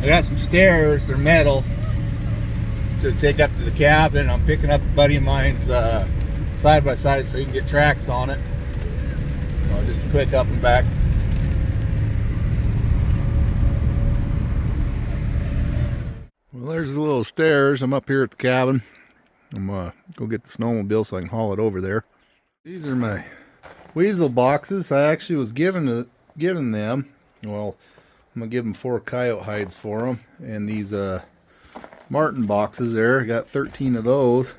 I got some stairs, they're metal, to take up to the cabin. I'm picking up a buddy of mine's side by side so he can get tracks on it. So just a quick up and back. Well, there's the little stairs. I'm up here at the cabin. I'm go get the snowmobile so I can haul it over there. These are my weasel boxes. I actually was given them. Well, I'm gonna give them 4 coyote hides for them, and these marten boxes there. I got 13 of those.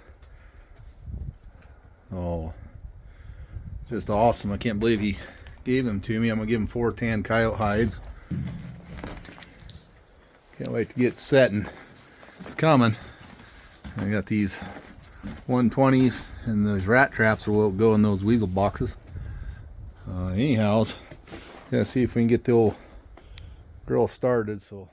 Oh, just awesome! I can't believe he gave them to me. I'm gonna give him 4 tan coyote hides. Can't wait to get setting. It's coming. I got these 120s, and those rat traps will go in those weasel boxes. Anyhows, gotta see if we can get the old girl started. So.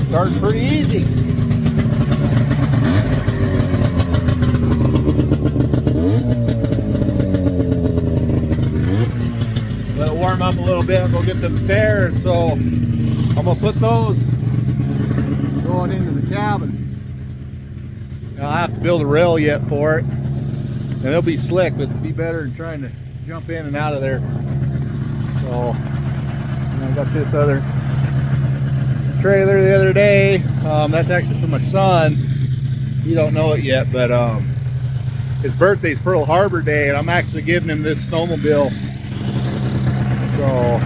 Starts pretty easy. Let it warm up a little bit and go get them stairs. So I'm gonna put those going into the cabin. Now, I have to build a rail yet for it, and it'll be slick, but it'll be better than trying to jump in and out of there. So and I got this other trailer the other day. That's actually for my son. He don't know it yet, but his birthday's Pearl Harbor Day, and I'm actually giving him this snowmobile. So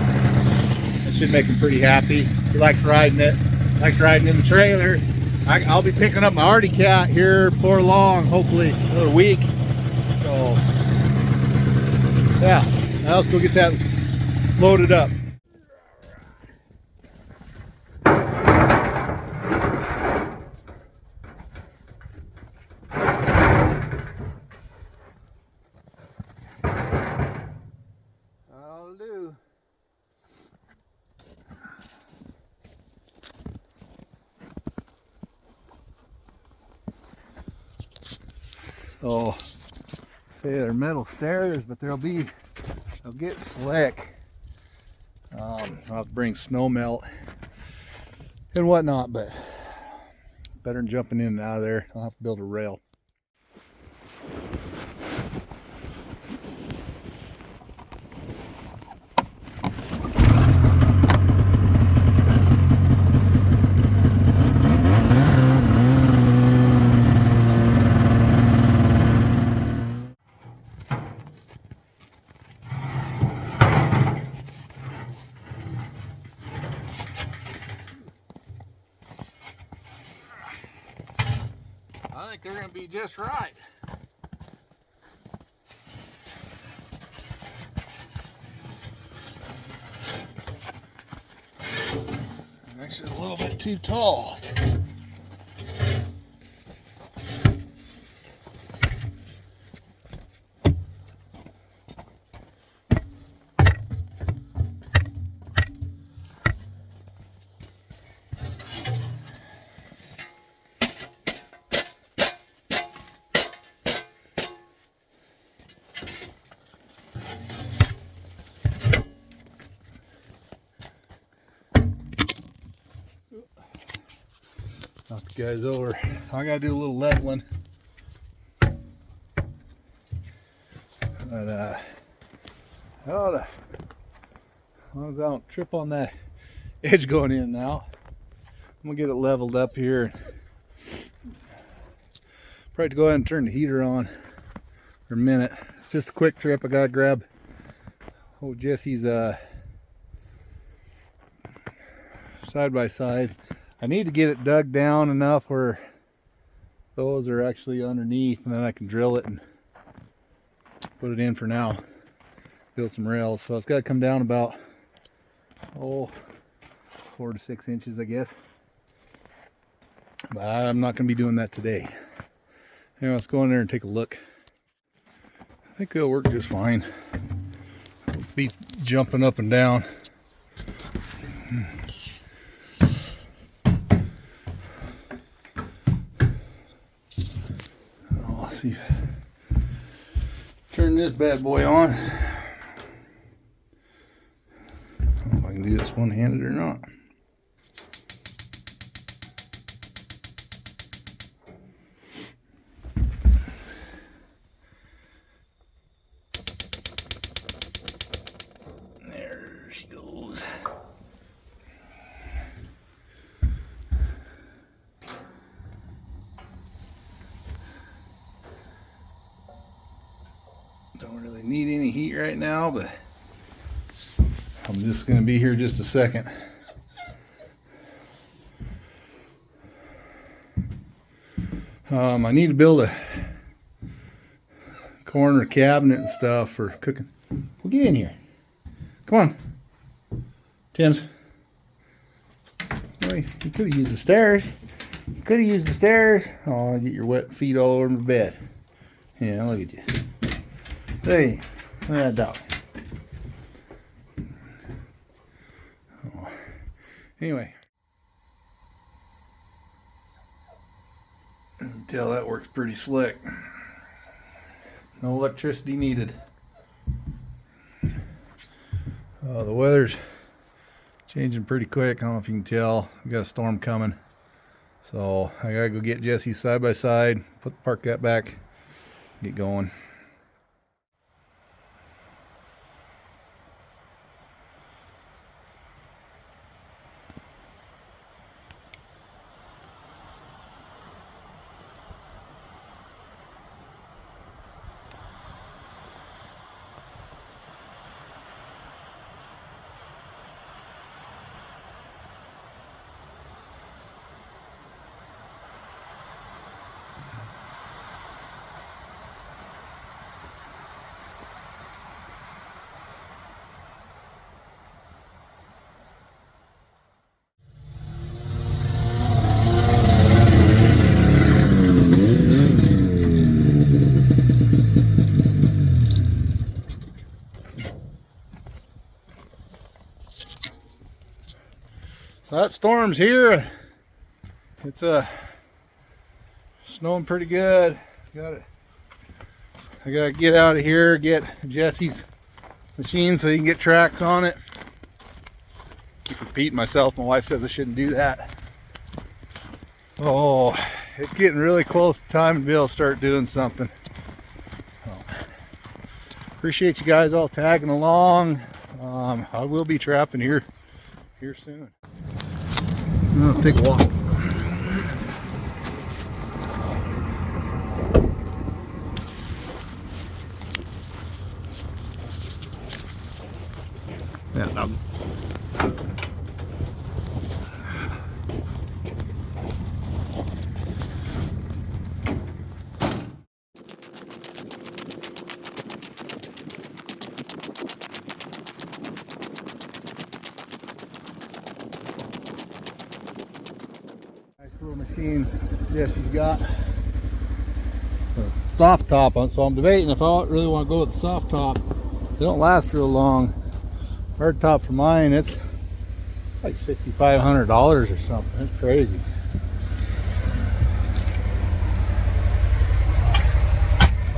that should make him pretty happy. He likes riding it. Likes riding in the trailer. I'll be picking up my Artie Cat here before long, hopefully another week. So yeah, now let's go get that loaded up. I'll do. Oh, they're metal stairs, but they'll get slick. I'll have to bring snow melt and whatnot, but better than jumping in and out of there. I'll have to build a rail. I think they're going to be just right. Actually, a little bit too tall. Knock the guys over. I gotta do a little leveling. But as long as I don't trip on that edge going in and out, I'm gonna get it leveled up here. Probably go ahead and turn the heater on for a minute. It's just a quick trip. I gotta grab old Jesse's side by side. I need to get it dug down enough where those are actually underneath, and then I can drill it and put it in for now. Build some rails. So it's got to come down about 4 4 to 6 inches, I guess. But I'm not going to be doing that today. Anyway, let's go in there and take a look. I think it'll work just fine. Be jumping up and down. Oh, let's see. Turn this bad boy on. I don't know if I can do this one-handed or not. There she goes. Don't really need any heat right now, but I'm just going to be here just a second. I need to build a corner cabinet and stuff for cooking. Well, get in here. Come on. Tim's. Well, you could have used the stairs. You could have used the stairs. Oh, get your wet feet all over the bed. Yeah, look at you. Hey, look at that dog. Oh. Anyway. You can tell that works pretty slick. No electricity needed. The weather's changing pretty quick. I don't know if you can tell. We got a storm coming. So I gotta go get Jesse side by side, park that back, get going. That storm's here. It's snowing pretty good. I gotta get out of here, get Jesse's machine so he can get tracks on it. Keep repeating myself. My wife says I shouldn't do that. Oh, it's getting really close to time to be able to start doing something. Appreciate you guys all tagging along. I will be trapping here soon. I'll take a walk. Yeah, no. Little machine Jesse's got a soft top on, so I'm debating if I really want to go with the soft top. They don't last real long. Hard top for mine, it's like $6,500 or something. It's crazy.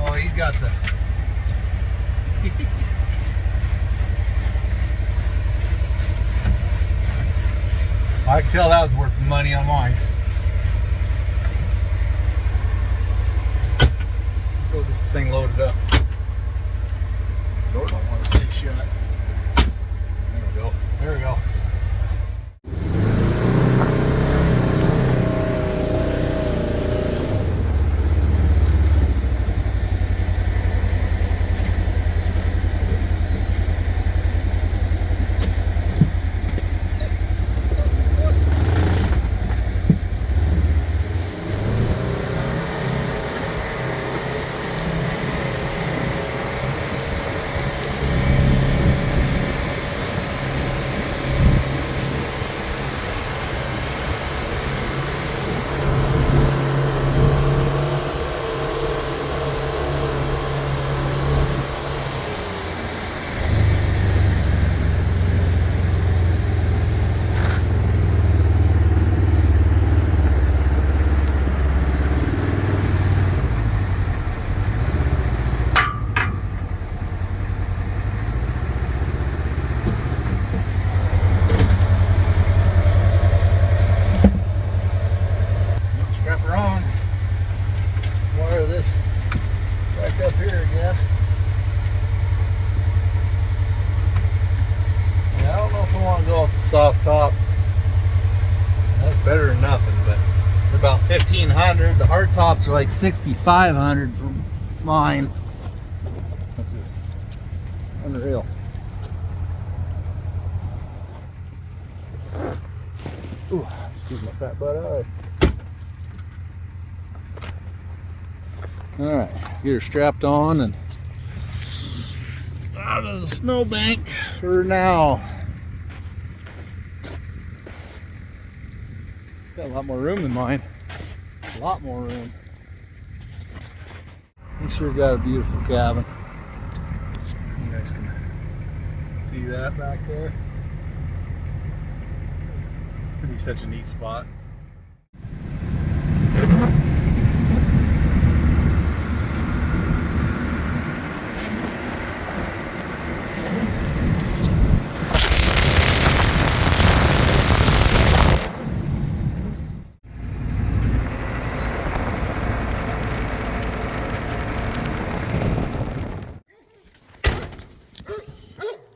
Oh, he's got the I can tell that was worth the money on mine. Go get this thing loaded up. Door don't want to stay shut. There we go. There we go. soft top. That's better than nothing, but they're about 1,500. The hard tops are like 6,500 for mine. That's just unreal. Ooh, excuse my fat butt out. All right, get her strapped on and out of the snowbank for now. It's got a lot more room than mine. A lot more room. We sure got a beautiful cabin. You guys can see that back there. It's gonna be such a neat spot.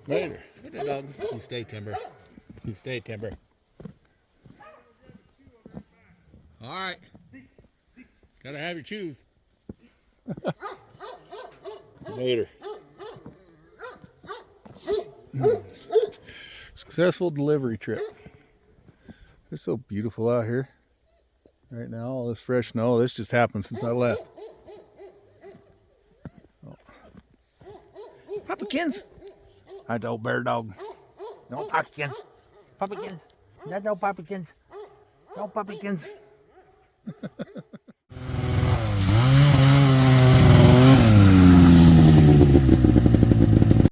Later. Get the dog. You stay, Timber. You stay, Timber. All right. Gotta have your chews. Later. Successful delivery trip. It's so beautiful out here right now. All this fresh snow. This just happened since I left. Oh. Puppykins. Hi, old bear dog. No puppykins. Puppykins. No puppykins. No puppykins.